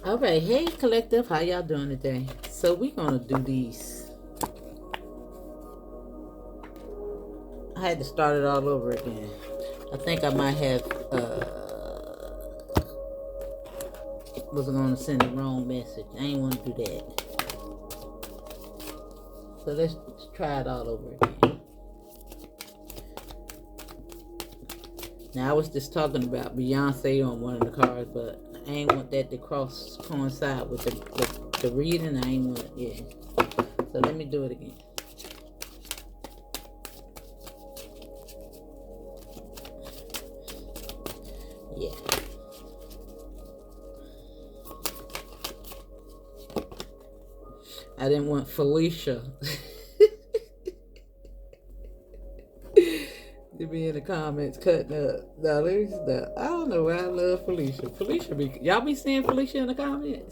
All right, hey collective, how y'all doing today? So we're gonna do these. I had to start it all over again. I think I might have was gonna send the wrong message. I ain't want to do that. So let's try it all over again. Now I was just talking about Beyonce on one of the cards, but I ain't want that to coincide with the reading. I ain't want it, yeah. So let me do it again. Yeah. I didn't want Felicia to be in the comments cutting up. Now, I don't know why I love Felicia. Y'all be seeing Felicia in the comments?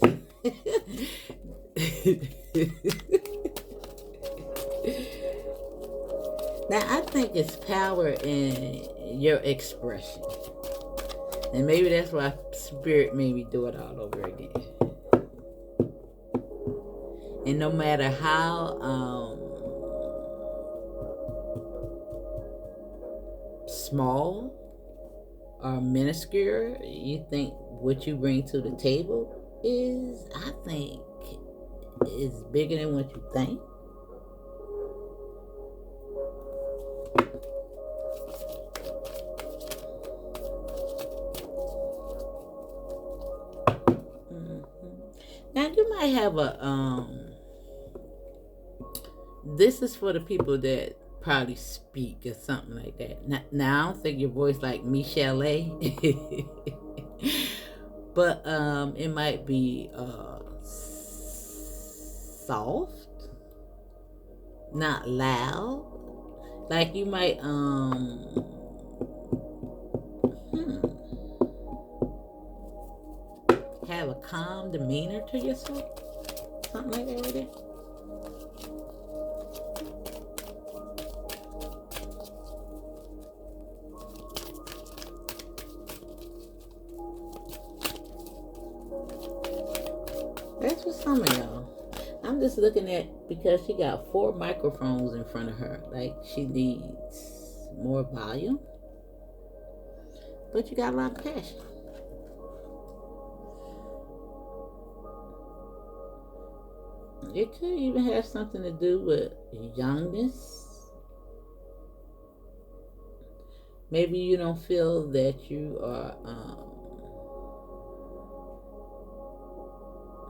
Now, I think it's power in your expression. And maybe that's why Spirit made me do it all over again. And no matter how small or minuscule you think what you bring to the table is, I think is bigger than what you think. Now you might have a this is for the people that probably speak or something like that. Now I don't think your voice like Michelle A. But it might be soft, not loud. Like you might have a calm demeanor to yourself. Something like that right there. That's for some of y'all. I'm just looking at, because she got 4 microphones in front of her. Like she needs more volume. But you got a lot of passion. It could even have something to do with youngness. Maybe you don't feel that you are,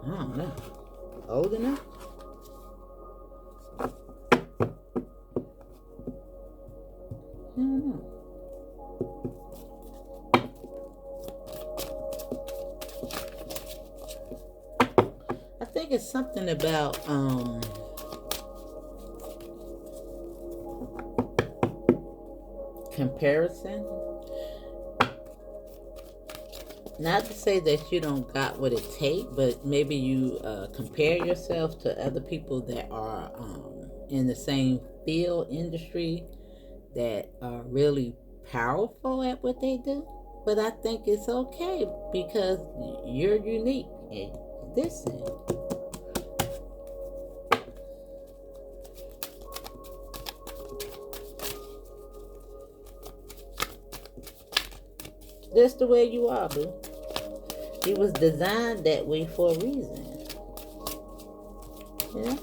I don't know, old enough? I don't know. I think it's something about comparison. Not to say that you don't got what it takes, but maybe you compare yourself to other people that are in the same field, industry, that are really powerful at what they do. But I think it's okay because you're unique. And listen, that's the way you are, boo. It was designed that way for a reason. You know?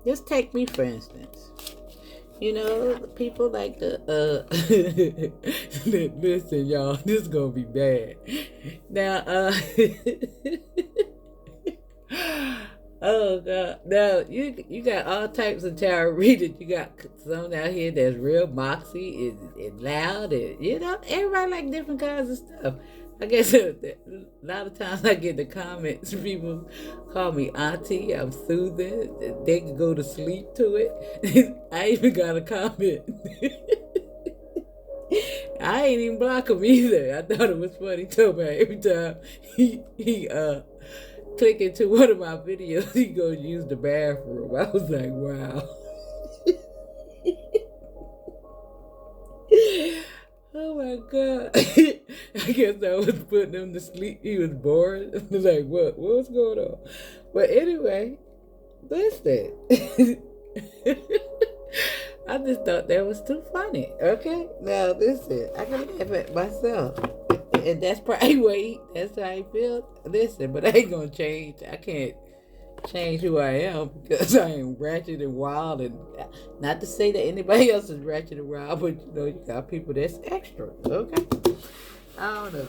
Just take me for instance. You know, people like the listen, y'all, this is gonna be bad. Now, oh God! Now you got all types of tarot readers. You got some out here that's real moxie and loud, and you know everybody like different kinds of stuff. I guess a lot of times I get the comments. People call me auntie. I'm soothing. They can go to sleep to it. I even got a comment. I ain't even block him either. I thought it was funny. Told me every time he click into one of my videos, he goes use the bathroom. I was like, wow. Oh my God. I guess I was putting him to sleep. He was bored. Like, what's going on? But anyway, listen. I just thought that was too funny. Okay? Now, listen. I can laugh at myself. And that's probably that's how he feels. Listen, but I ain't going to change. I can't change who I am because I am ratchet and wild, and not to say that anybody else is ratchet and wild, but you got people that's extra. Okay, I don't know.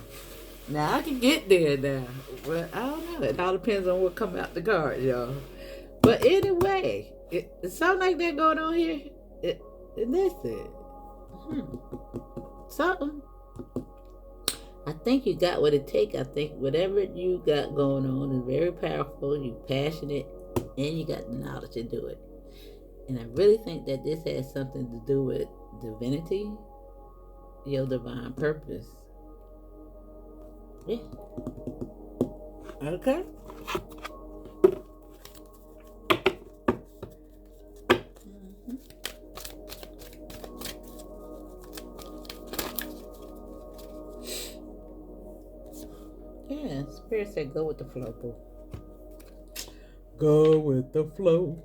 Now I can get there now, but I don't know. It all depends on what come out the cards, y'all. But anyway, it's something like that going on here. Listen, something. I think you got what it takes. I think whatever you got going on is very powerful. You're passionate, and you got the knowledge to do it. And I really think that this has something to do with divinity, your divine purpose. Yeah. Okay. Yeah, Spirit said go with the flow, boo. Go with the flow.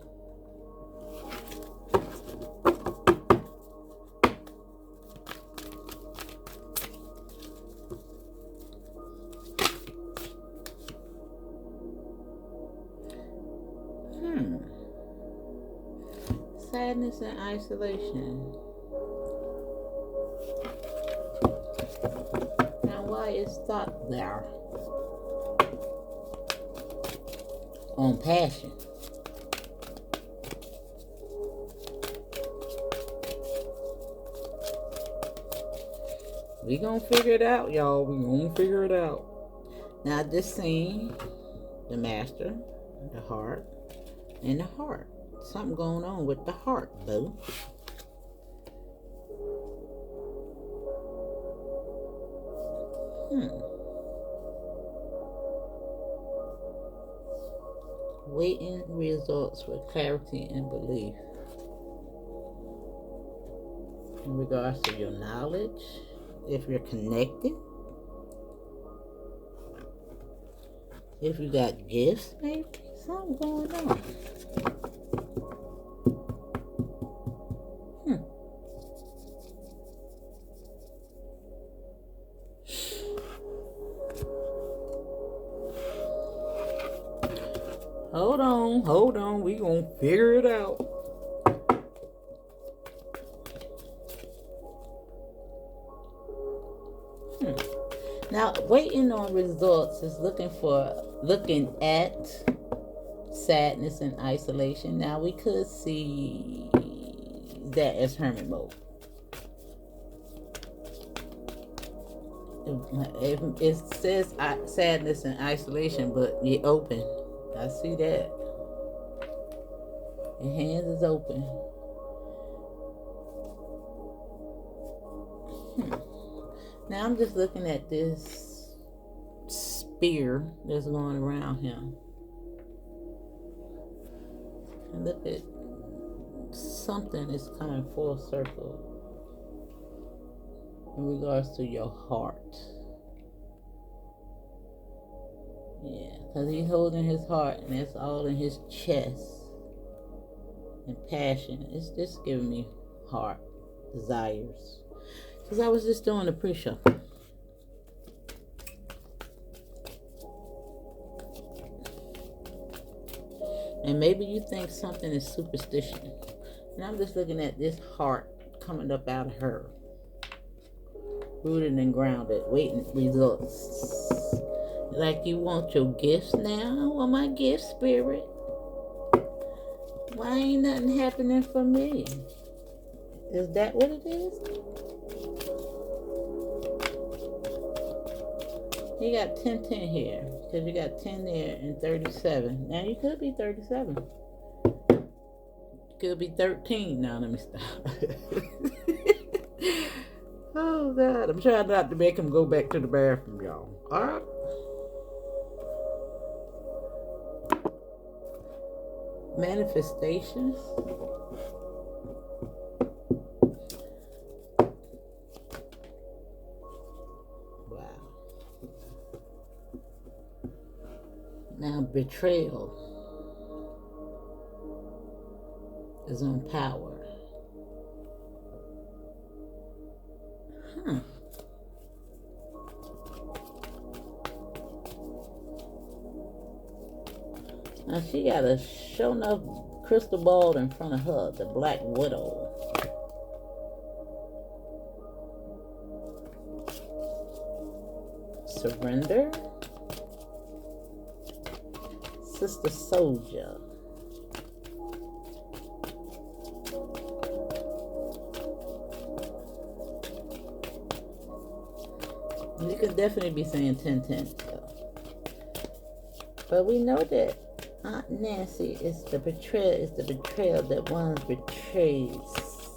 Sadness and isolation. Now, why is stuck there? On passion. We gonna figure it out, y'all. We gonna figure it out. Now, this scene, the master, the heart, and the heart. Something going on with the heart, boo. Waiting results with clarity and belief. In regards to your knowledge, if you're connected, if you got gifts, maybe something going on. Hold on, we gonna figure it out. Now, waiting on results is looking at sadness and isolation. Now, we could see that as hermit mode. It says sadness and isolation, but you're open. I see that. Your hands is open. Now I'm just looking at this spear that's going around him. And look at something is coming full circle in regards to your heart. Yeah, because he's holding his heart and it's all in his chest. And passion. It's just giving me heart desires. Because I was just doing a pre-show. And maybe you think something is superstition. And I'm just looking at this heart coming up out of her. Rooted and grounded. Waiting results. Like you want your gifts now? I want my gift, spirit. Why ain't nothing happening for me? Is that what it is? You got 10 here. Because you got 10 there and 37. Now you could be 37. You could be 13. Now let me stop. Oh God. I'm trying not to make him go back to the bathroom, y'all. Alright? Manifestations. Now, betrayal is on power. Huh. Now, she got a show enough crystal ball in front of her, the Black Widow. Surrender. Sister Soldier. You could definitely be saying 10-10. But we know that Aunt Nancy is the betrayal that one betrays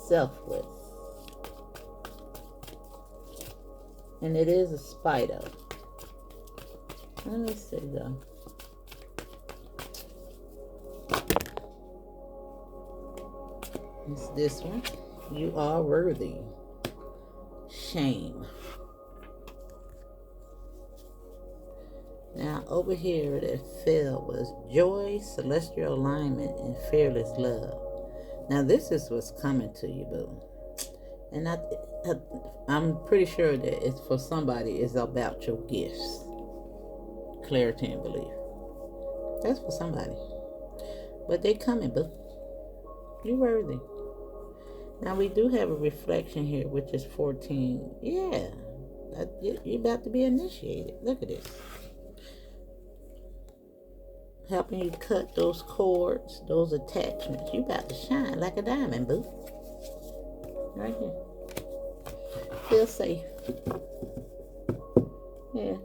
self with. And it is a spider. Let me see though. It's this one. You are worthy. Shame. Now over here that fell was joy, celestial alignment, and fearless love. Now this is what's coming to you, boo. And I'm pretty sure that it's for somebody. It's about your gifts, clarity, and belief. That's for somebody. But they coming, boo. You're worthy. Now we do have a reflection here, which is 14. Yeah, you're about to be initiated. Look at this. Helping you cut those cords, those attachments. You about to shine like a diamond, boo. Right here. Feel safe. Yeah.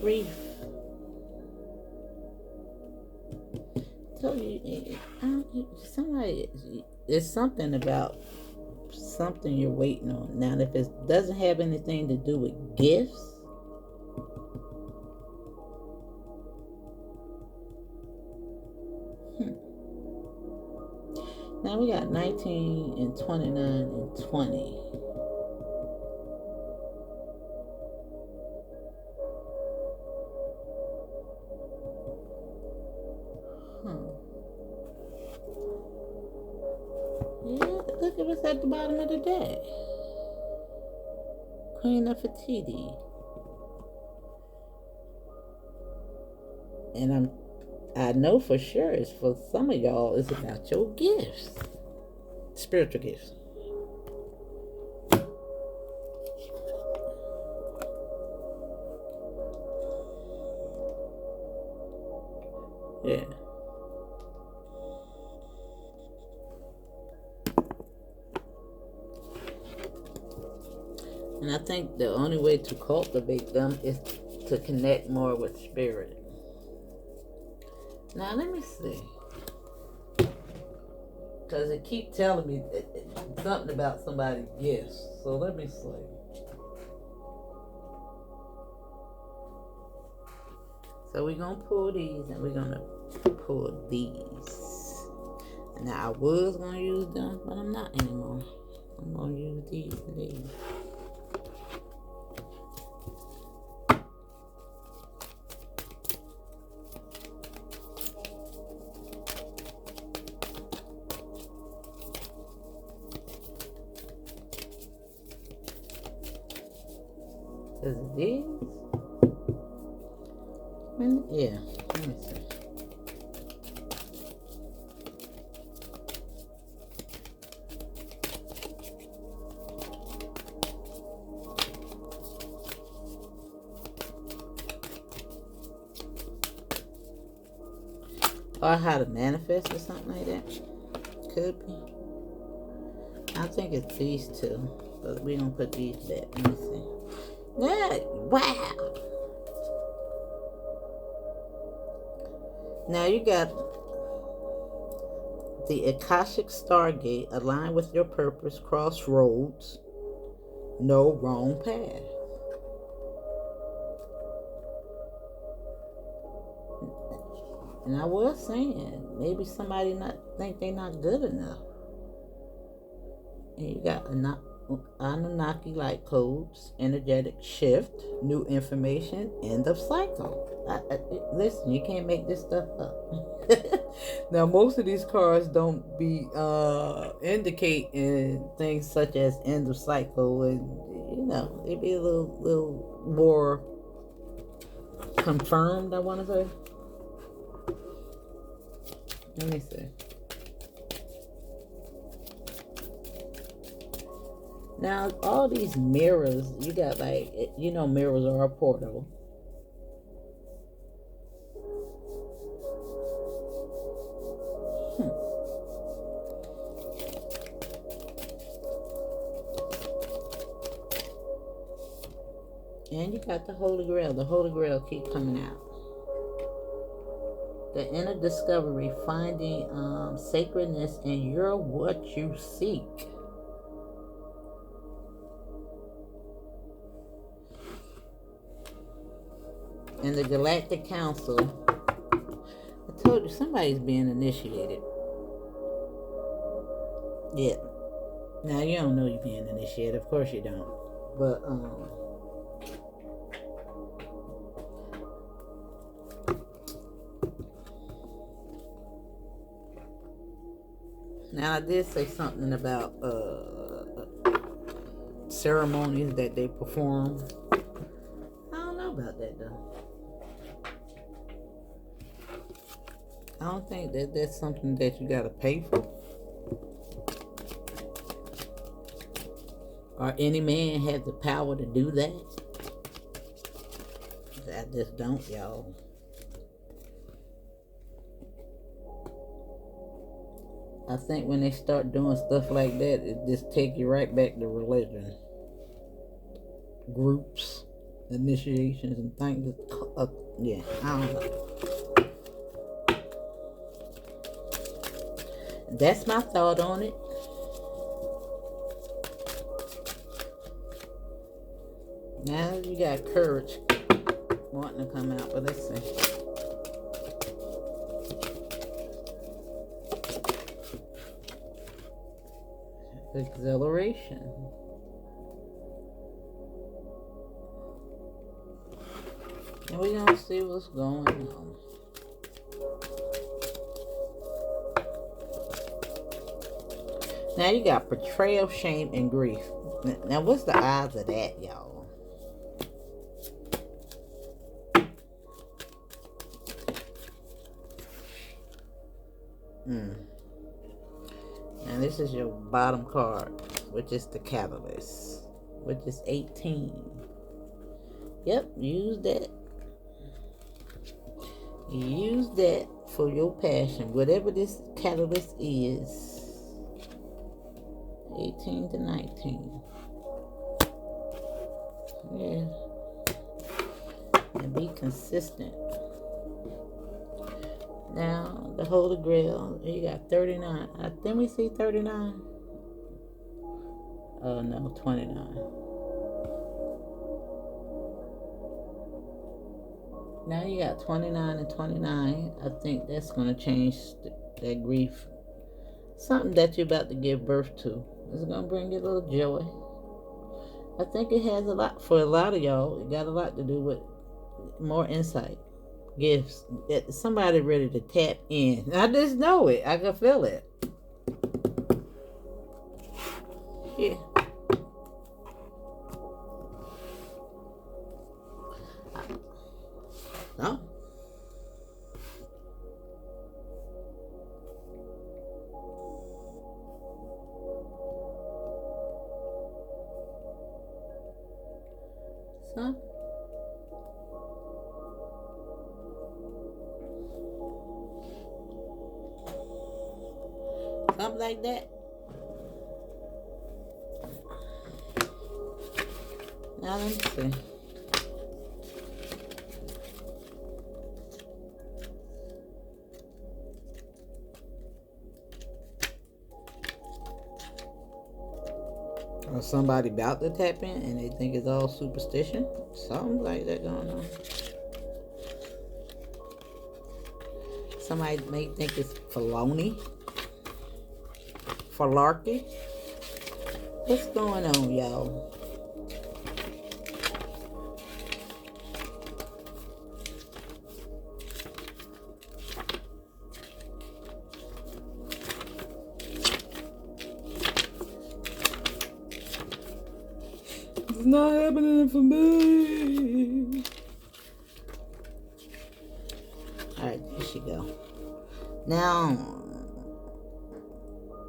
Grief. So somebody, it's something about something you're waiting on. Now, if it doesn't have anything to do with gifts, now we got 19 and 29 and 20. Look at what's at the bottom of the deck. Queen of Fatidi. And I know for sure it's for some of y'all, it's about your gifts. Spiritual gifts. Yeah. And I think the only way to cultivate them is to connect more with spirit. Now let me see. Because it keep telling me something about somebody's gifts. So let me see. So we're going to pull these and we're going to pull these. Now I was going to use them, but I'm not anymore. I'm going to use these and these. Is it these? Yeah, let me see. Or how to manifest or something like that. Could be. I think it's these two. But we're going to put these back. Let me see. Yeah, wow. Now you got the Akashic Stargate, align with your purpose, crossroads, no wrong path. And I was saying, maybe somebody not think they not good enough. And you got Anunnaki light codes, energetic shift, new information, end of cycle. Listen, you can't make this stuff up. Now, most of these cards don't be indicating things such as end of cycle, and they be a little more confirmed, I want to say. Let me see. Now, all these mirrors, you got mirrors are a portal. And you got the Holy Grail. The Holy Grail keep coming out. The inner discovery, finding sacredness in you're what you seek. And the Galactic Council, I told you somebody's being initiated. Yeah. Now you don't know you're being initiated, of course you don't. But now I did say something about ceremonies that they perform. I don't know about that though. I don't think that that's something that you gotta pay for. Or any man has the power to do that. I just don't, y'all. I think when they start doing stuff like that, it just take you right back to religion. Groups, initiations, and things. Yeah, I don't know. That's my thought on it. Now you got courage wanting to come out, but let's see. Exhilaration. And we're gonna see what's going on. Now you got betrayal, shame, and grief. Now what's the odds of that, y'all? Now this is your bottom card, which is the Catalyst, which is 18. Yep, use that. Use that for your passion, whatever this Catalyst is. 18 to 19. Yeah. And be consistent. Now, the Holy Grail, you got 39. Didn't we see 39? Oh, no, 29. Now you got 29 and 29. I think that's going to change that grief. Something that you're about to give birth to. It's going to bring you a little joy. I think it has a lot, for a lot of y'all, it got a lot to do with more insight. Gifts. Somebody ready to tap in. I just know it. I can feel it. Yeah. No. So. Something like that. Now let me see. Or somebody about to tap in and they think it's all superstition. Something like that going on. Somebody may think it's faloney. Falarkey. What's going on, y'all? It's not happening for me. Alright, there she go. Now,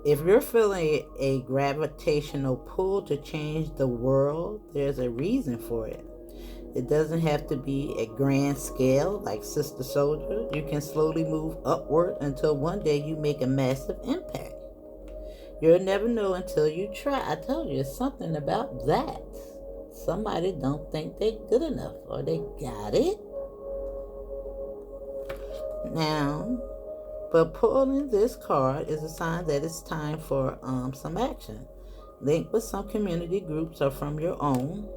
if you're feeling a gravitational pull to change the world, there's a reason for it. It doesn't have to be a grand scale like Sister Soldier. You can slowly move upward until one day you make a massive impact. You'll never know until you try. I told you, it's something about that. Somebody don't think they're good enough or they got it. Now, but pulling this card is a sign that it's time for some action. Link with some community groups or from your own.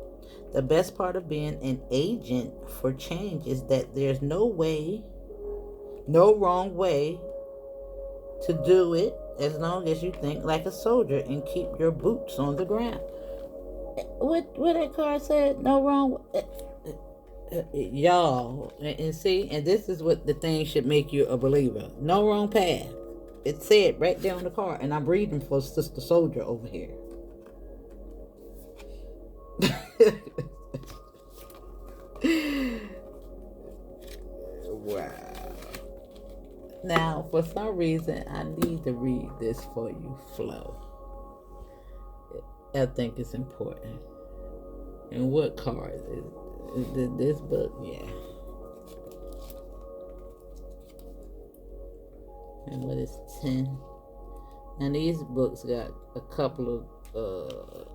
The best part of being an agent for change is that there's no wrong way to do it as long as you think like a soldier and keep your boots on the ground. What that card said? No wrong. Y'all, and see, and this is what the thing should make you a believer. No wrong path. It said right there on the card, and I'm reading for Sister Soldier over here. Wow. Now, for some reason, I need to read this for you, Flo. I think it's important. And what card is this book? Yeah. And what is 10? Now these books got a couple of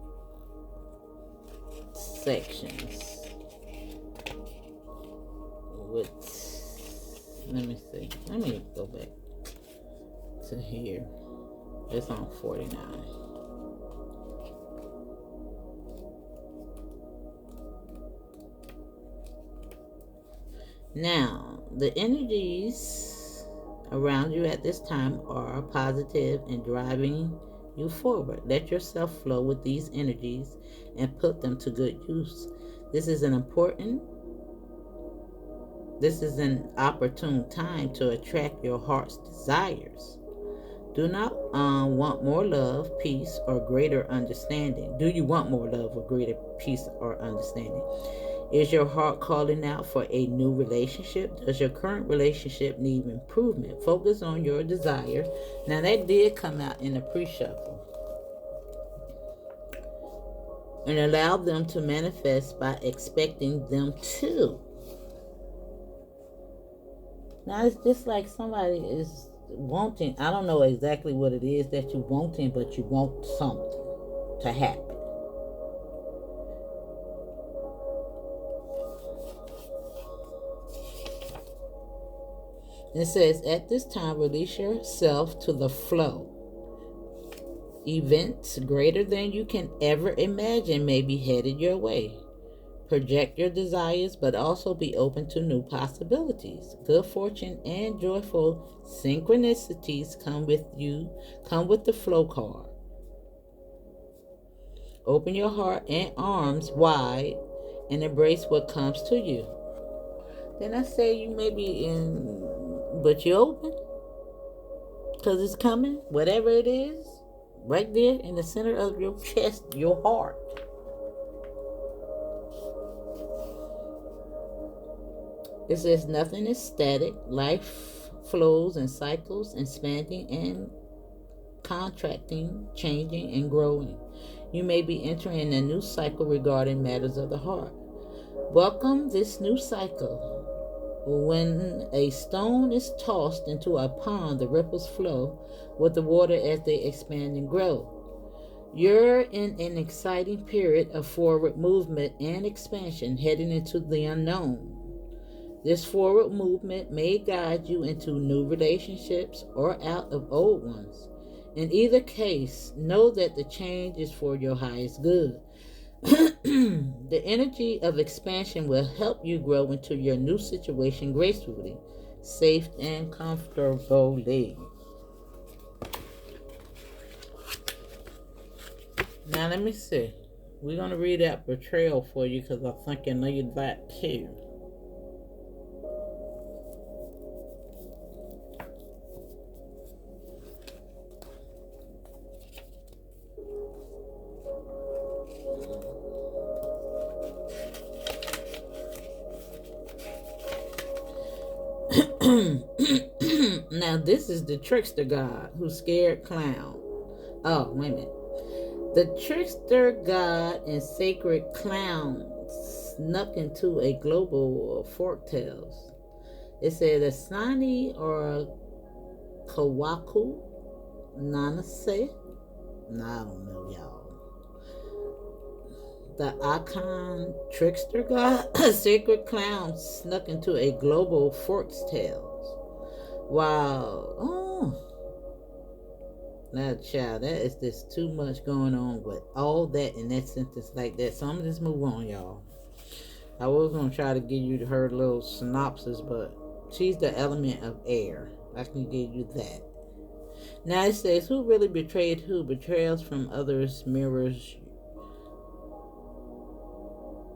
sections. Let me see. Let me go back to here. It's on 49. Now, the energies around you at this time are positive and driving you forward. Let yourself flow with these energies and put them to good use. This is an opportune time to attract your heart's desires. Do not want more love, peace, or greater understanding. Do you want more love or greater peace or understanding? Is your heart calling out for a new relationship? Does your current relationship need improvement? Focus on your desire. Now that did come out in the pre-shuffle. And allow them to manifest by expecting them to. Now it's just like somebody is wanting, I don't know exactly what it is that you're wanting, but you want something to happen. It says, at this time, release yourself to the flow. Events greater than you can ever imagine may be headed your way. Project your desires, but also be open to new possibilities. Good fortune and joyful synchronicities come with the flow card. Open your heart and arms wide and embrace what comes to you. Then I say you may be but you're open, because it's coming, whatever it is, right there in the center of your chest, your heart. It says nothing is static. Life flows in cycles, expanding and contracting, changing and growing. You may be entering a new cycle regarding matters of the heart. Welcome this new cycle. When a stone is tossed into a pond, the ripples flow with the water as they expand and grow. You're in an exciting period of forward movement and expansion, heading into the unknown. This forward movement may guide you into new relationships or out of old ones. In either case, know that the change is for your highest good. The energy of expansion will help you grow into your new situation gracefully, safe, and comfortably. Now, let me see. We're going to read out betrayal for you because I think I need that too. Now, this is the trickster god who scared clown. Oh, wait a minute. The trickster god and sacred clown snuck into a global forktales. It said Asani or Kawaku Nanase. Nah, I don't know, y'all. The icon trickster god, sacred clown snuck into a global fork's tales. Wow. Oh. Now, child, that is just too much going on with all that in that sentence like that. So I'm going to just move on, y'all. I was going to try to give you her little synopsis, but she's the element of air. I can give you that. Now it says, who really betrayed who? Betrayals from others mirrors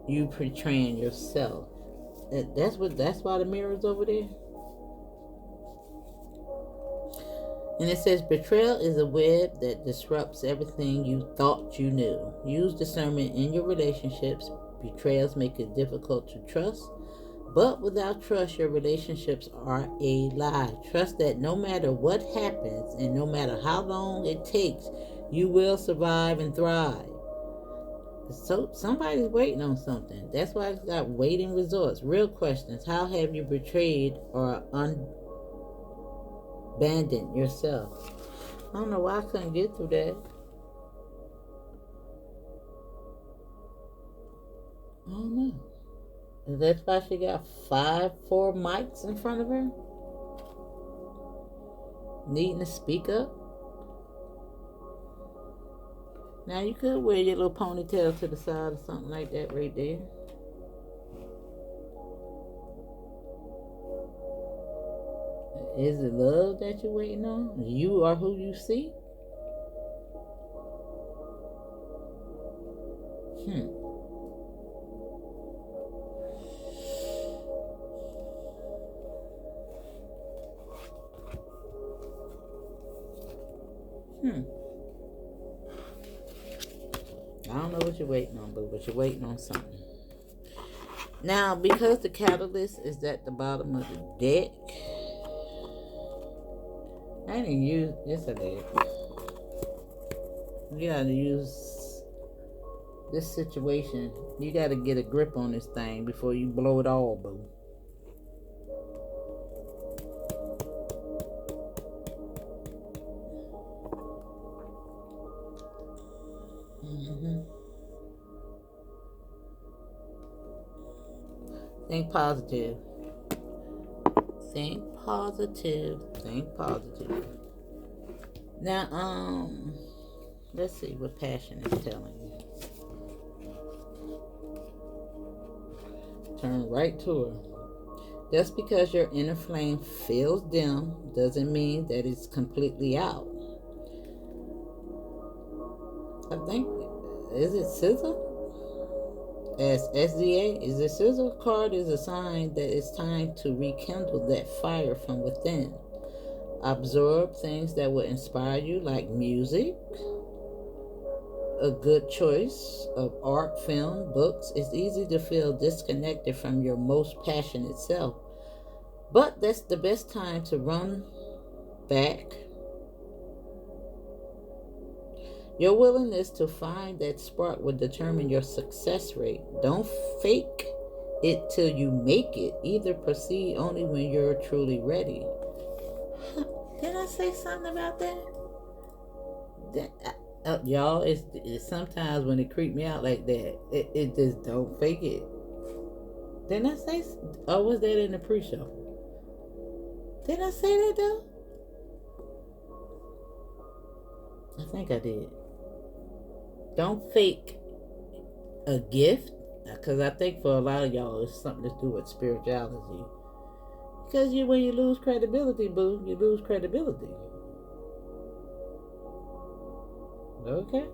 you betraying yourself. That's why the mirror's over there. And it says, betrayal is a web that disrupts everything you thought you knew. Use discernment in your relationships. Betrayals make it difficult to trust. But without trust, your relationships are a lie. Trust that no matter what happens and no matter how long it takes, you will survive and thrive. So somebody's waiting on something. That's why it's got waiting results. Real questions. How have you betrayed or abandoned yourself? I don't know why I couldn't get through that. I don't know. Is that why she got 4 mics in front of her? Needing to speak up? Now you could wear your little ponytail to the side or something like that right there. Is it love that you're waiting on? You are who you see? Hmm. I don't know what you're waiting on, but you're waiting on something. Now, because the catalyst is at the bottom of the deck, I didn't use this. I did. You gotta use this situation. You gotta get a grip on this thing before you blow it all, boo. Think positive. Think positive. Think positive. Now, let's see what passion is telling you. Turn right to her. Just because your inner flame feels dim doesn't mean that it's completely out. I think, is it scissor? As SDA, is the scissor card is a sign that it's time to rekindle that fire from within. Absorb things that will inspire you, like music, a good choice of art, film, books. It's easy to feel disconnected from your most passionate self, but that's the best time to run back. Your willingness to find that spark will determine your success rate. Don't fake it till you make it. Either proceed only when you're truly ready. Did I say something about that? Y'all, it's sometimes when it creep me out like that, it just don't fake it. Didn't I say? Or was that in the pre-show? Did I say that though? I think I did. Don't fake a gift, because I think for a lot of y'all it's something to do with spirituality. Because when you lose credibility, boo, you lose credibility. Okay.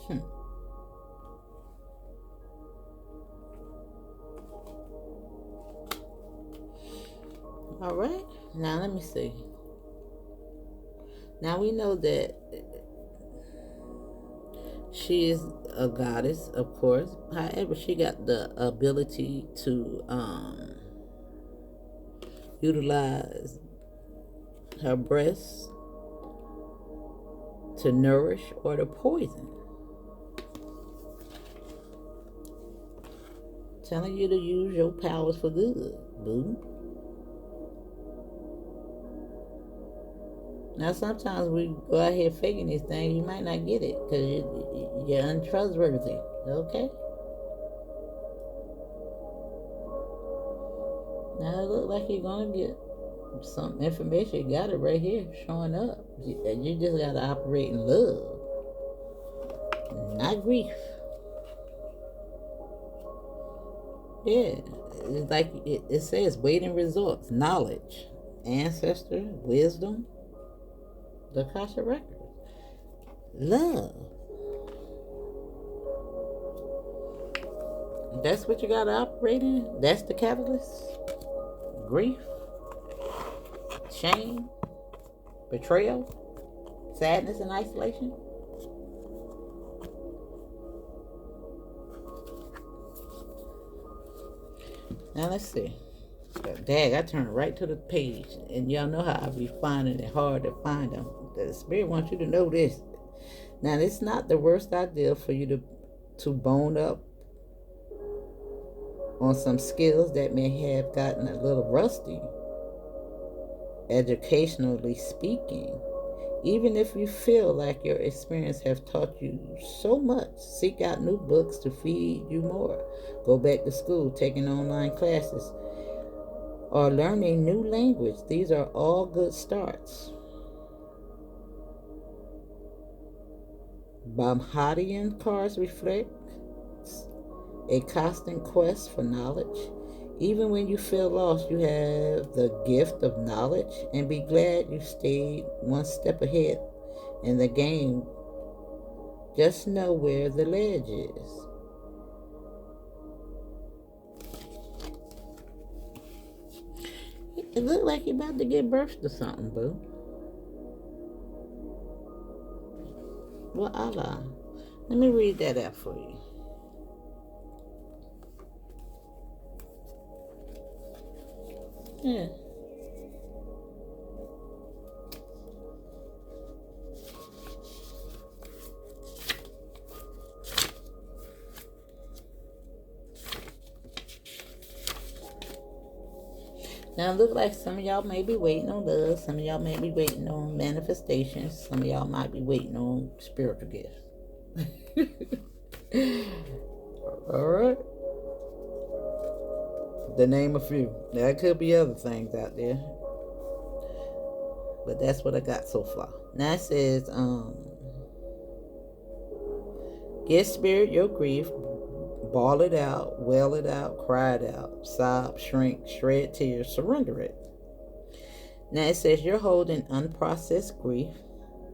Hmm. All right. Now let me see. Now we know that she is a goddess, of course. However, she got the ability to utilize her breasts to nourish or to poison. Telling you to use your powers for good, boo. Now, sometimes we go out here faking these things, you might not get it because you're untrustworthy, okay? Now, it looks like you're going to get some information. You got it right here showing up. You just got to operate in love, not grief. Yeah, it's like it says waiting results, knowledge, ancestor, wisdom, the Akasha record, love. That's what you got to operate in. That's the catalyst. Grief, shame, betrayal, sadness, and isolation. Now let's see. Dag, I turned right to the page, and y'all know how I be finding it hard to find them. The spirit wants you to know this. Now, it's not the worst idea for you to bone up on some skills that may have gotten a little rusty, educationally speaking. Even if you feel like your experience have taught you so much, seek out new books to feed you more. Go back to school, taking online classes, or learning new language. These are all good starts. Baumhaudian cards reflect a constant quest for knowledge. Even when you feel lost, you have the gift of knowledge, and be glad you stayed one step ahead in the game. Just know where the ledge is. It look like you're about to give birth to something, boo. Well, Allah. Let me read that out for you. Yeah. Now it looks like some of y'all may be waiting on love. Some of y'all may be waiting on manifestations. Some of y'all might be waiting on spiritual gifts. All right. To name a few. There could be other things out there, but that's what I got so far. Now it says, give spirit your grief, bawl it out, wail it out, cry it out, sob, shrink, shred tears, surrender it. Now it says you're holding unprocessed grief.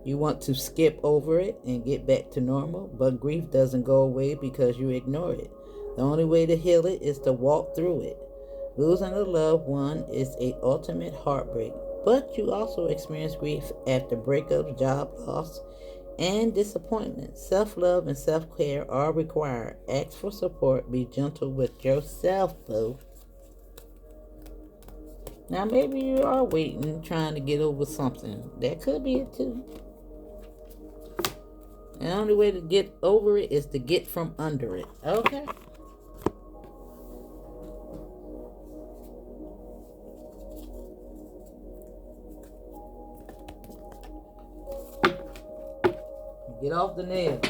You want to skip over it and get back to normal, but grief doesn't go away because you ignore it. The only way to heal it is to walk through it. Losing a loved one is a ultimate heartbreak, but you also experience grief after breakups, job loss, and disappointment. Self-love and self-care are required. Ask for support. Be gentle with yourself, boo. Now, maybe you are waiting, trying to get over something. That could be it, too. And the only way to get over it is to get from under it. Okay? Get off the nail.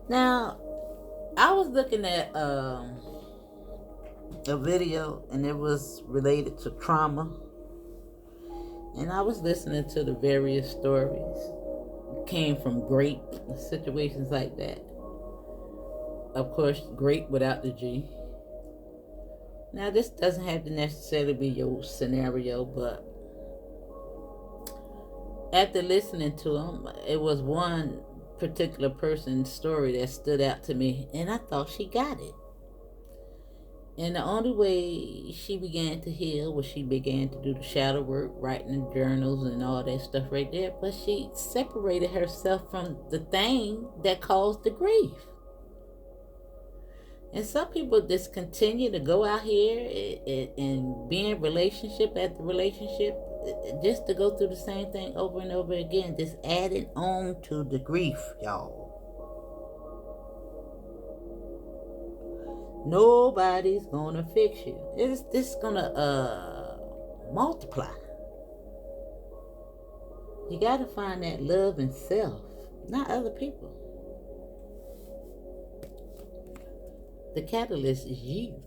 Now, I was looking at a video, and it was related to trauma. And I was listening to the various stories. It came from great situations like that. Of course, great without the G. Now, this doesn't have to necessarily be your scenario, but after listening to them, it was one particular person's story that stood out to me, and I thought she got it. And the only way she began to heal was she began to do the shadow work, writing the journals and all that stuff right there. But she separated herself from the thing that caused the grief. And some people just continue to go out here and be in relationship after relationship just to go through the same thing over and over again, just adding on to the grief, y'all. Nobody's gonna fix you. It's just gonna multiply. You gotta find that love in self, not other people. The catalyst is you.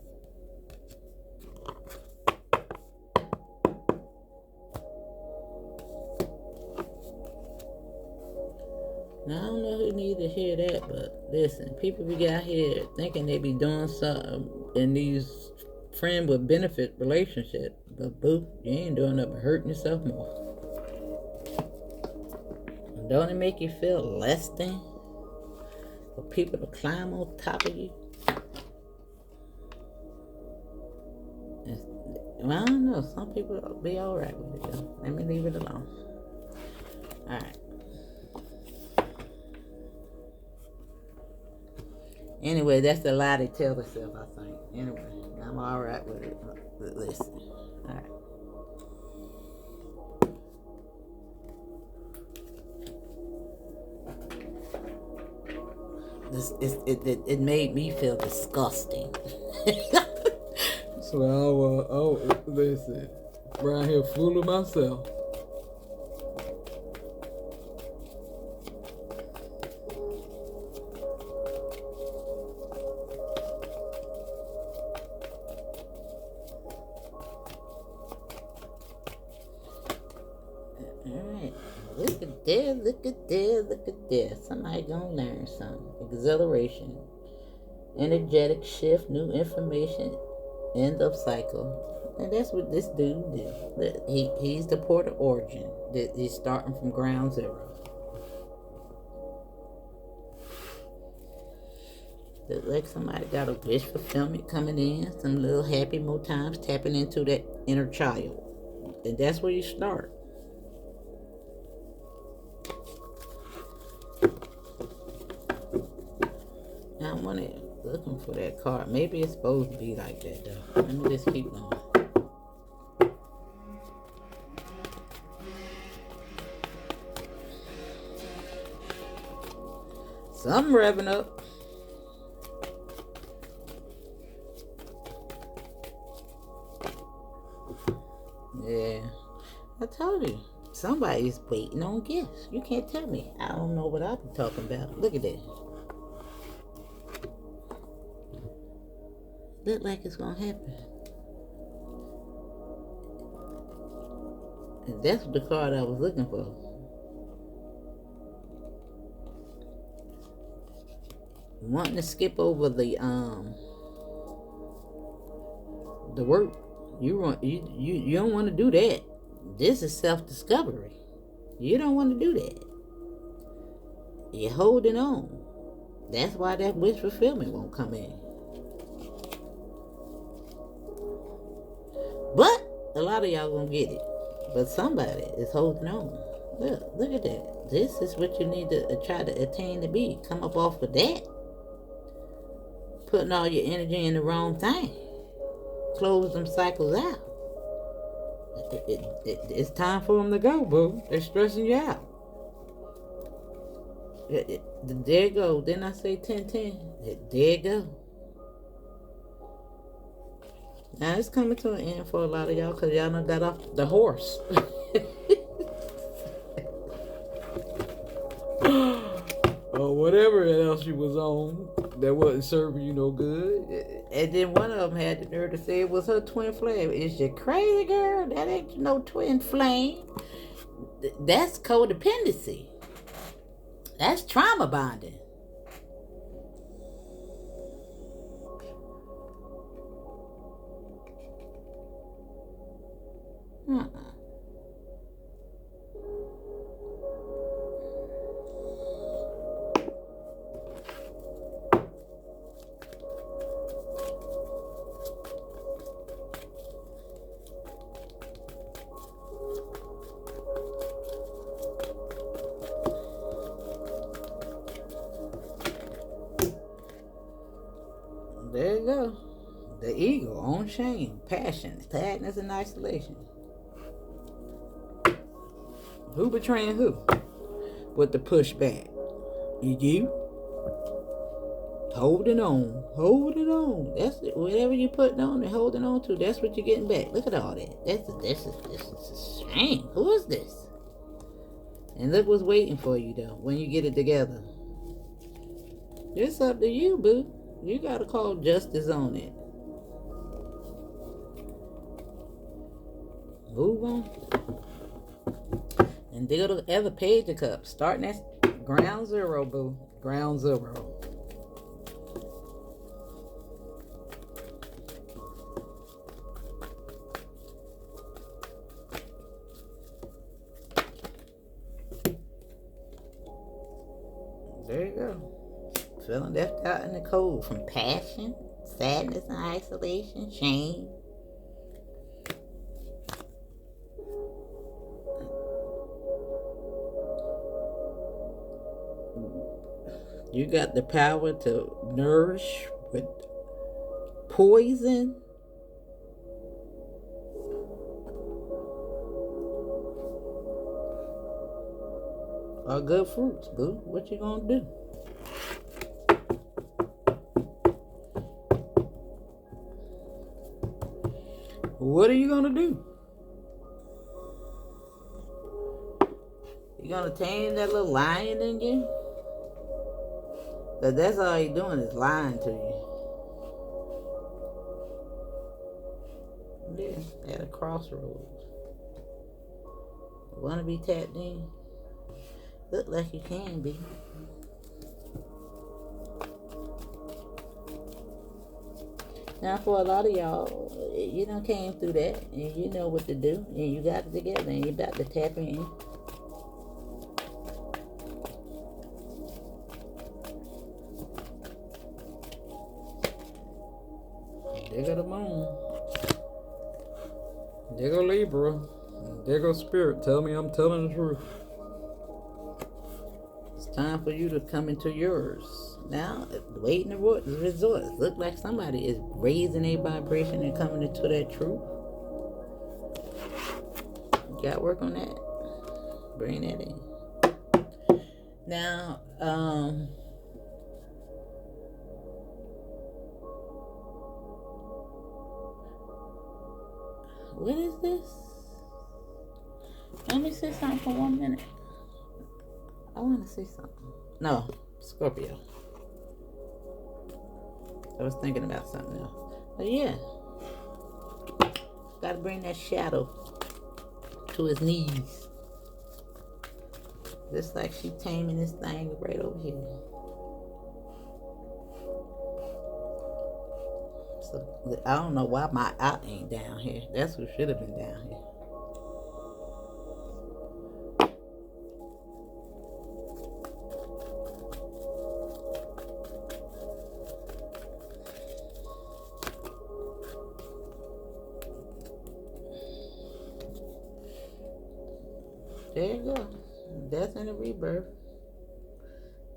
Now, I don't know who need to hear that, but listen, people be out here thinking they be doing something in these friend with benefit relationship, but boo, you ain't doing nothing but hurting yourself more. Don't it make you feel less than for people to climb on top of you? Well, I don't know. Some people will be alright with it, though. Let me leave it alone. Alright. Anyway, that's the lie they tell themselves, I think. Anyway, I'm alright with it. But listen. Alright. It made me feel disgusting. So listen, around here fooling myself. Alright, look at there, look at there, look at there. Somebody gonna learn something. Exhilaration, energetic shift, new information, end of cycle. And that's what this dude did. He's the port of origin. He's starting from ground zero. Looks like somebody got a wish fulfillment coming in. Some little happy more times tapping into that inner child. And that's where you start. Now I'm looking for that card. Maybe it's supposed to be like that though. Let me just keep going. Something revving up. Yeah, I told you. Somebody's waiting on gifts. You can't tell me. I don't know what I've been talking about. Look at that. Look like it's gonna happen. And that's the card I was looking for. Wanting to skip over the work. You don't want to do that. This is self-discovery. You don't want to do that. You're holding on. That's why that wish fulfillment won't come in. But a lot of y'all gonna get it. But somebody is holding on. Look at that. This is what you need to try to attain to be. Come up off of that. Putting all your energy in the wrong thing. Close them cycles out. It's time for them to go, boo. They're stressing you out. There you go. Didn't I say 10-10? There you go. Now it's coming to an end for a lot of y'all because y'all done got off the horse. Or whatever else you was on that wasn't serving you no good. And then one of them had the nerve to say it was her twin flame. Is you crazy, girl? That ain't no twin flame. That's codependency. That's trauma bonding. Uh-uh. There you go. The ego, own shame, passion, sadness, and isolation. Who betraying who? With the pushback. You holding on, holding on. That's it. Whatever you putting on and holding on to, that's what you're getting back. Look at all that. This is a shame. Who is this? And look what's waiting for you though when you get it together. It's up to you, boo. You gotta call justice on it. Move on. And dig the other page of cups. Starting at ground zero, boo. Ground zero. There you go. Feeling left out in the cold from passion, sadness, and isolation, shame. You got the power to nourish with poison. Or good fruits, boo. What you gonna do? What are you gonna do? You gonna tame that little lion in you? Cause that's all you're doing is lying to you. Yeah, at a crossroads. Wanna be tapped in? Look like you can be. Now, for a lot of y'all, you done came through that, and you know what to do, and you got it together, and you about to tap in. There go the moon. There go Libra. There go Spirit. Tell me I'm telling the truth. It's time for you to come into yours. Now, waiting the resort. Look like somebody is raising a vibration and coming into that truth. You got to work on that. Bring that in. Now, what is this? Let me say something for 1 minute. I want to say something. No, Scorpio. I was thinking about something else. But yeah. Got to bring that shadow to his knees. Just like she taming this thing right over here. So I don't know why my eye ain't down here. That's what should have been down here. There you go. Death and a rebirth.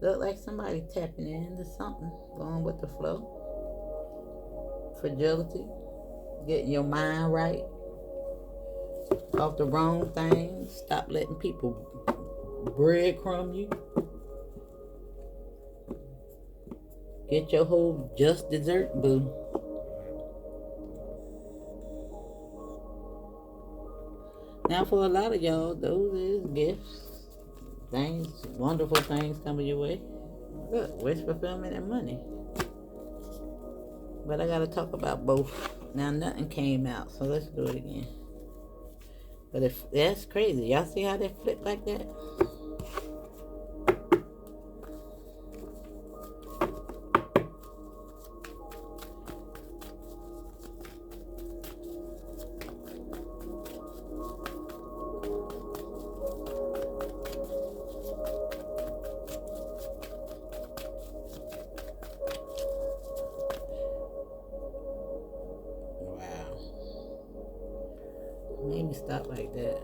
Look like somebody tapping into something, going with the flow. Fragility. Getting your mind right. Off the wrong things. Stop letting people breadcrumb you. Get your whole just dessert, boo. Now, for a lot of y'all, those is gifts, things, wonderful things coming your way. Look, wish fulfillment and money. But I gotta talk about both. Now nothing came out, so let's do it again. But if that's crazy, y'all see how they flip like that? Maybe stop like that.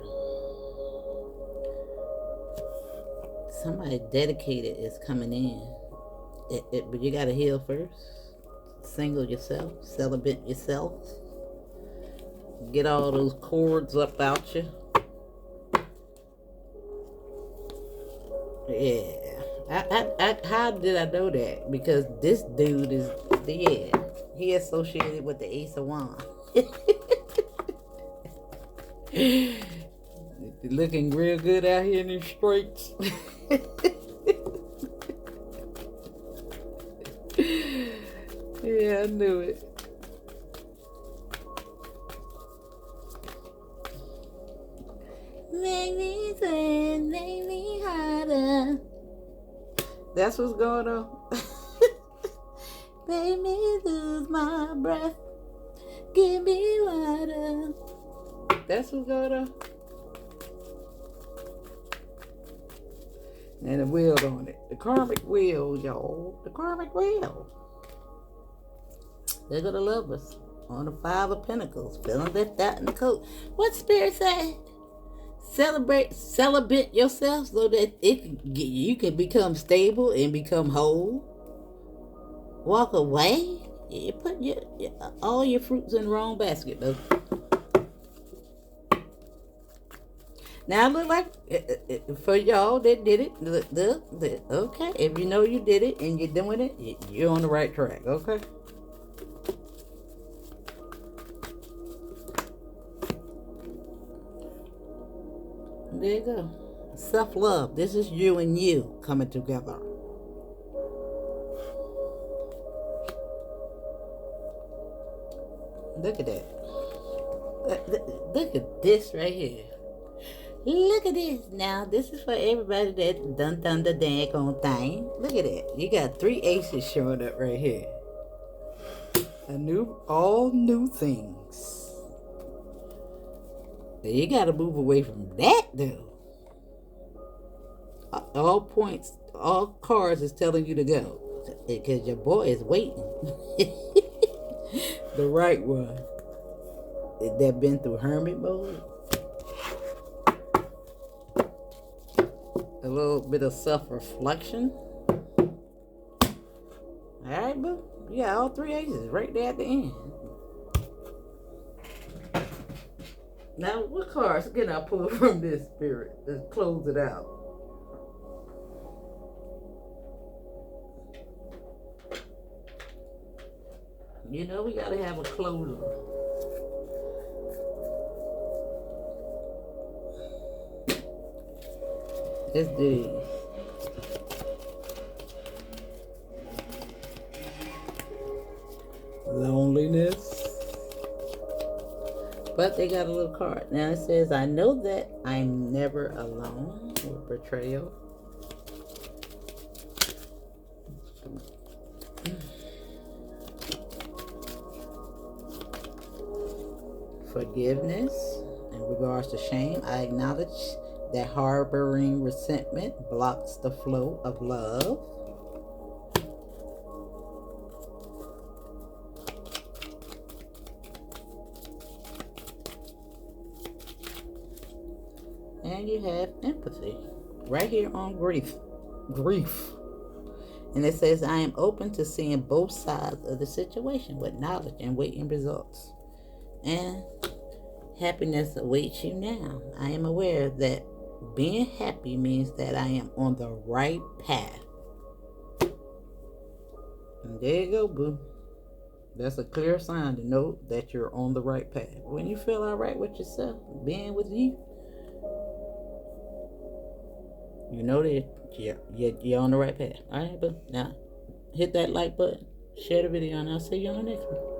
Somebody dedicated is coming in. But you gotta heal first. Single yourself, celibate yourself. Get all those cords up out you. Yeah. How did I know that? Because this dude is, yeah, he associated with the Ace of Wands. Looking real good out here in the streets. Yeah, I knew it. Make me sweat, make me harder. That's what's going on. Make me lose my breath. Give me water. That's what's going on. And the wheel on it. The karmic wheel, y'all. The karmic wheel. They're gonna love us. On the 5 of Pentacles. Feeling left out in the coat. What Spirit said? Celebrate yourself so that you can become stable and become whole. Walk away. You put all your fruits in the wrong basket, though. Now, look like, for y'all that did it, look, okay, if you know you did it and you're doing it, you're on the right track, okay? There you go. Self-love. This is you and you coming together. Look at that. Look at this right here. Look at this. Now, this is for everybody that done the daggone thing. Look at that. You got 3 aces showing up right here. All new things. You gotta move away from that, though. All points, all cards is telling you to go. Because your boy is waiting. The right one. That been through hermit mode. A little bit of self-reflection. Alright, boo. You got all 3 aces right there at the end. Now, what cards can I pull from this Spirit? Let's close it out. You know, we gotta have a closer. Let's do this. Loneliness. But they got a little card. Now it says, I know that I'm never alone. Or betrayal. Forgiveness. In regards to shame, I acknowledge that harboring resentment blocks the flow of love. And you have empathy right here on grief. And it says, I am open to seeing both sides of the situation with knowledge and waiting results. And happiness awaits you now. I am aware that being happy means that I am on the right path. And there you go, boo. That's a clear sign to know that you're on the right path. When you feel all right with yourself, being with you, you know that you're on the right path. All right, boo. Now, hit that like button, share the video, and I'll see you on the next one.